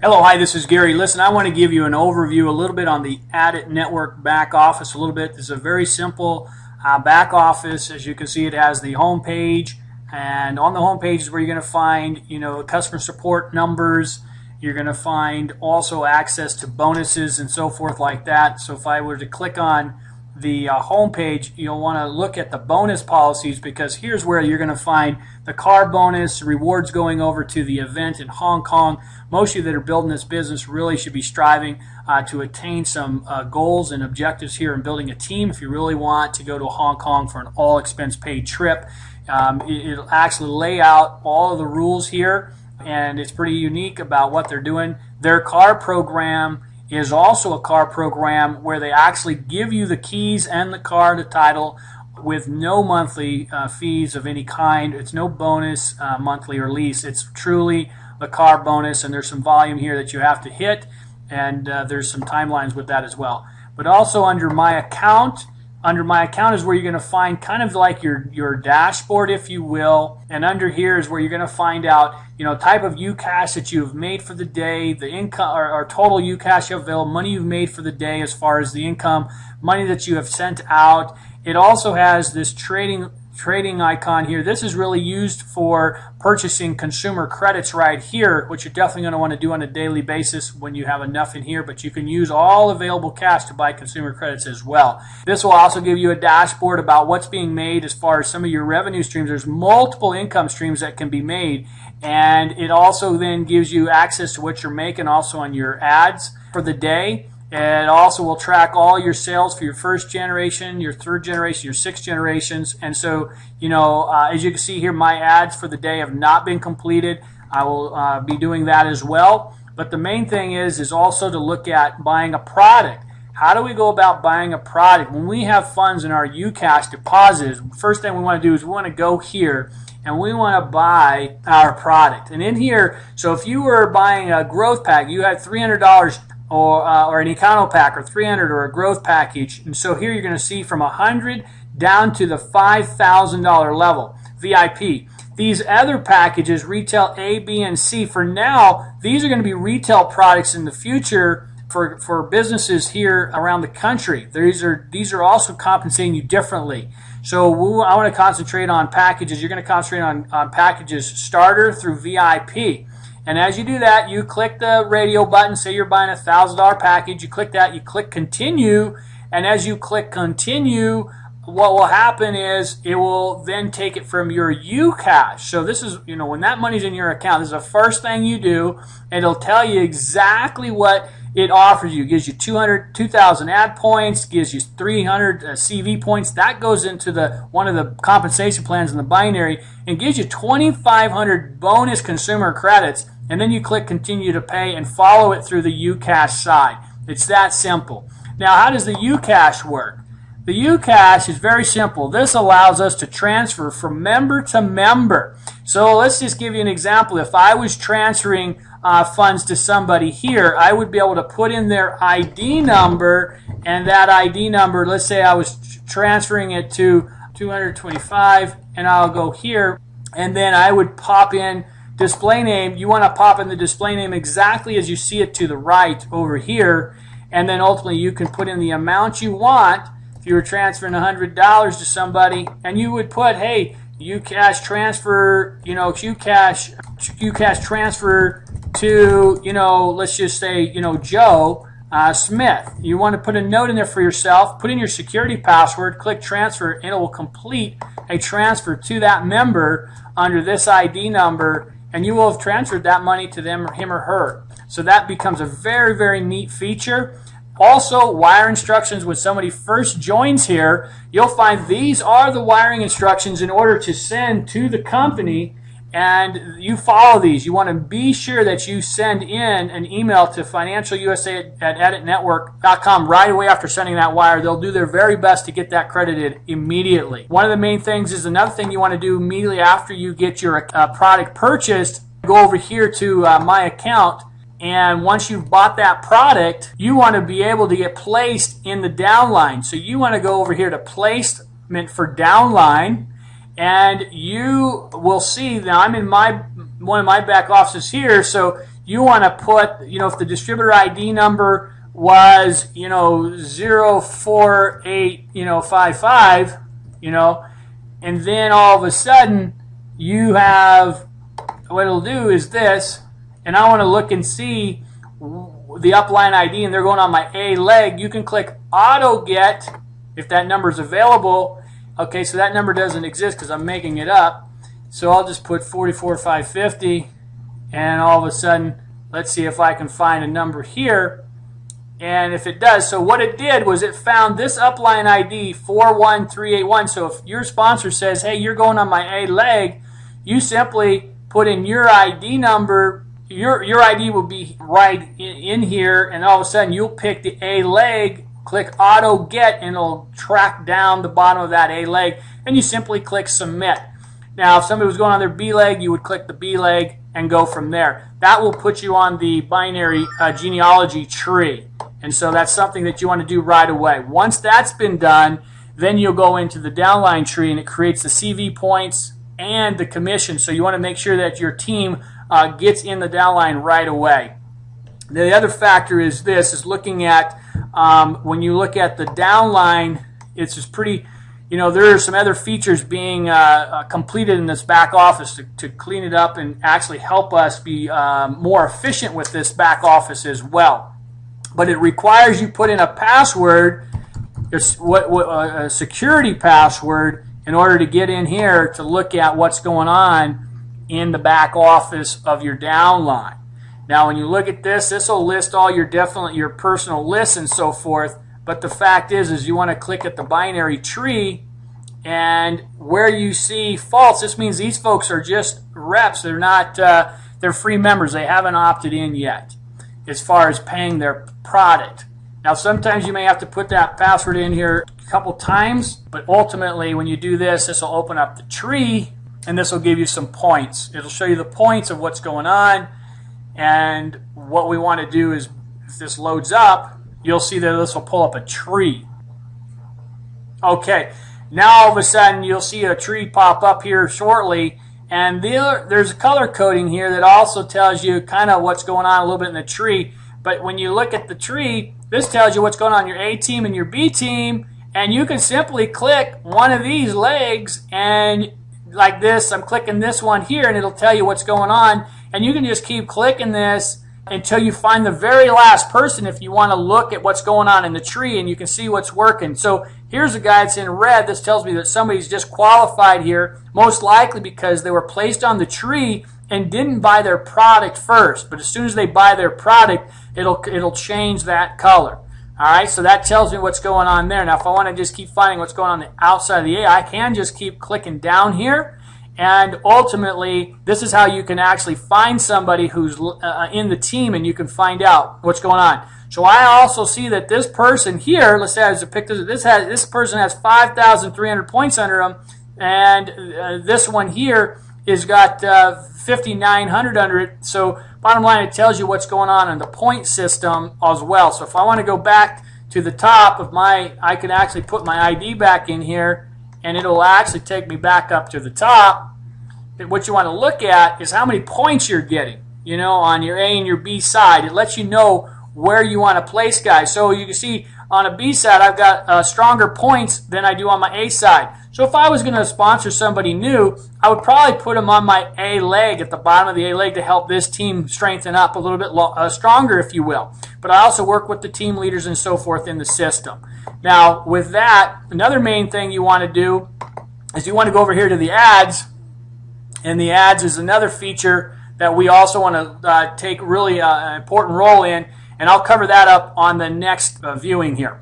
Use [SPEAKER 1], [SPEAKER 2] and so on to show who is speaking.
[SPEAKER 1] Hello, hi, this is Gary. Listen, I want to give you an overview a little bit on the ADIT Network back office a little bit. This is a very simple back office. As you can see, it has the home page, and on the home page is where you're going to find, customer support numbers. You're going to find also access to bonuses and so forth like that. So if I were to click on the home page, you'll want to look at the bonus policies, because here's where you're going to find the car bonus, rewards going over to the event in Hong Kong. Most of you that are building this business really should be striving to attain some goals and objectives here in building a team. If you really want to go to Hong Kong for an all expense paid trip, it'll actually lay out all of the rules here, and it's pretty unique about what they're doing. Their car program is also a car program where they actually give you the keys and the car, the title, with no monthly fees of any kind. It's no bonus monthly or lease. It's truly the car bonus, and there's some volume here that you have to hit, and there's some timelines with that as well. But also under My Account, is where you're going to find kind of like your dashboard, if you will, and under here is where you're going to find out, type of UCash that you've made for the day, the income or total UCash you have available, money you've made for the day as far as the income, money that you have sent out. It also has this trading icon here. This is really used for purchasing consumer credits right here, which you're definitely going to want to do on a daily basis when you have enough in here, but you can use all available cash to buy consumer credits as well. This will also give you a dashboard about what's being made as far as some of your revenue streams. There's multiple income streams that can be made, and it also then gives you access to what you're making also on your ads for the day. It also will track all your sales for your first generation, your third generation, your sixth generations. And so, as you can see here, my ads for the day have not been completed. I will be doing that as well. But the main thing is also to look at buying a product. How do we go about buying a product? When we have funds in our UCash deposits, first thing we want to do is we want to go here and we want to buy our product. And in here, so if you were buying a growth pack, you had $300 or an econo pack or 300 or a growth package, and so here you're going to see from 100 down to the $5,000 level VIP. These other packages, retail A, B, and C, for now these are going to be retail products in the future for businesses here around the country. These are also compensating you differently. So I want to concentrate on packages. You're going to concentrate on packages starter through VIP. And as you do that, you click the radio button. Say you're buying a $1,000 package. You click that. You click continue. And as you click continue, what will happen is it will then take it from your UCash. So this is, when that money's in your account, this is the first thing you do. And it'll tell you exactly what it offers you. It gives you 2,000 ad points, gives you 300 CV points. That goes into one of the compensation plans in the binary, and gives you 2,500 bonus consumer credits. And then you click continue to pay and follow it through the UCash side. It's that simple. Now, how does the UCash work? The UCash is very simple. This allows us to transfer from member to member. So let's just give you an example. If I was transferring funds to somebody here, I would be able to put in their ID number, and that ID number, let's say I was transferring it to 225, and I'll go here, and then I would pop in display name. You want to pop in the display name exactly as you see it to the right over here, and then ultimately you can put in the amount you want. If you were transferring $100 to somebody, and you would put, hey, UCash transfer, UCash transfer to, let's just say, Joe Smith. You want to put a note in there for yourself, put in your security password, click transfer, and it will complete a transfer to that member under this ID number, and you will have transferred that money to them, or him or her. So that becomes a very, very neat feature. Also, wire instructions. When somebody first joins here, you'll find these are the wiring instructions in order to send to the company, and you follow these. You want to be sure that you send in an email to financialusa@aditnetwork.com right away after sending that wire. They'll do their very best to get that credited immediately. One of the main things is another thing you want to do immediately after you get your product purchased. Go over here to My Account, and once you've bought that product, you want to be able to get placed in the downline. So you want to go over here to placement for downline, and you will see, now I'm in one of my back offices here, so you want to put, if the distributor ID number was, 048, 55, and then all of a sudden you have, what it'll do is this, and I want to look and see the upline ID, and they're going on my A leg. You can click auto get if that number is available. Okay, so that number doesn't exist because I'm making it up. So I'll just put 44,550, and all of a sudden, let's see if I can find a number here. And if it does, so what it did was it found this upline ID 41381. So if your sponsor says, hey, you're going on my A leg, you simply put in your ID number. Your ID will be right in here, and all of a sudden you'll pick the A leg, click auto get, and it'll track down the bottom of that A leg, and you simply click submit. Now, if somebody was going on their B leg, you would click the B leg and go from there. That will put you on the binary genealogy tree, and so that's something that you want to do right away. Once that's been done, then you'll go into the downline tree, and it creates the CV points and the commission. So you want to make sure that your team gets in the downline right away. The other factor is this, is looking at when you look at the downline, it's just pretty, there are some other features being completed in this back office to clean it up and actually help us be more efficient with this back office as well. But it requires you put in a password, a security password, in order to get in here to look at what's going on in the back office of your downline. Now, when you look at this, this will list all your personal lists and so forth. But the fact is you want to click at the binary tree, and where you see false, this means these folks are just reps. They're not. They're free members. They haven't opted in yet, as far as paying their product. Now, sometimes you may have to put that password in here a couple times, but ultimately, when you do this, this will open up the tree, and this will give you some points. It'll show you the points of what's going on. And what we want to do is, if this loads up, you'll see that this will pull up a tree. Okay, now all of a sudden you'll see a tree pop up here shortly, and there's color coding here that also tells you kind of what's going on a little bit in the tree. But when you look at the tree, this tells you what's going on in your A team and your B team, and you can simply click one of these legs, and like this, I'm clicking this one here, and it'll tell you what's going on. And you can just keep clicking this until you find the very last person if you want to look at what's going on in the tree, and you can see what's working. So here's a guy that's in red. This tells me that somebody's disqualified here, most likely because they were placed on the tree and didn't buy their product first. But as soon as they buy their product, it'll change that color. All right, so that tells me what's going on there. Now, if I want to just keep finding what's going on the outside of the A, I can just keep clicking down here. And ultimately, this is how you can actually find somebody who's in the team, and you can find out what's going on. So I also see that this person here, let's say I was to pick this person has 5,300 points under him, and this one here is got 5,900 under it. So bottom line, it tells you what's going on in the point system as well. So if I want to go back to the top of I can actually put my ID back in here, and it'll actually take me back up to the top. But what you want to look at is how many points you're getting, on your A and your B side. It lets you know where you want to place guys. So you can see on a B side, I've got stronger points than I do on my A side. So if I was going to sponsor somebody new, I would probably put them on my A leg, at the bottom of the A leg, to help this team strengthen up a little bit stronger, if you will. But I also work with the team leaders and so forth in the system. Now, with that, another main thing you want to do is you want to go over here to the ads. And the ads is another feature that we also want to take really an important role in. And I'll cover that up on the next viewing here.